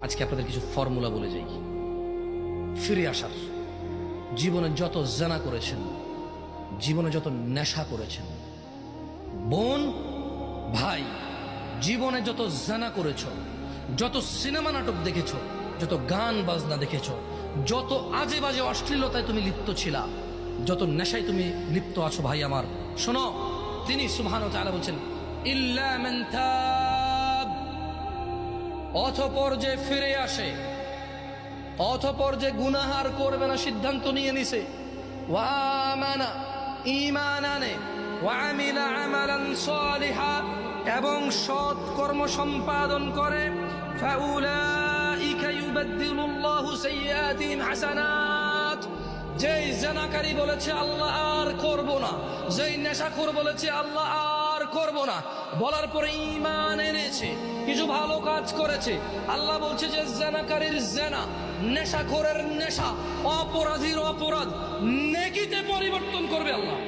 আজকে আপনাদের কিছু ফর্মুলা বলে যাই ফিরে আসার। জীবনে যত জানা করেছেন, জীবনে যত নেশা করেছেন, বোন ভাই, জীবনে যত জানা করেছ, যত সিনেমা নাটক দেখেছ, যত গান বাজনা দেখেছ, যত আজে বাজে অশ্লীলতায় তুমি লিপ্ত ছিলা, যত নেশায় তুমি লিপ্ত আছো, ভাই আমার শোনো, তিনি সুবহানাহু ওয়া তাআলা বলছেন ইল্লা মান তাব, অতঃপর যে ফিরে আসে, অতঃপর যে গুনাহার করবে না সিদ্ধান্ত নিয়ে নিছে, ওয়া আমানা, ঈমান আনে, ওয়া আমিলা আমালান সালিহা, এবং সৎ কর্ম সম্পাদন করে, ফাউলাইকা ইউবাদদিলুল্লাহু সাইয়্যাতিহিম হাসানাত। যেই জেনাকারী বলেছে আল্লাহ আর করব না, যেই নেশাখোর বলেছে আল্লাহ আর করব না, বলার পরে ঈমান এনেছে, কিছু ভালো কাজ করেছে, আল্লাহ বলছে যে জেনাকারীর জেনা, নেশাখোরের নেশা, অপরাধীর অপরাধ নেকিতে পরিবর্তন করবে আল্লাহ।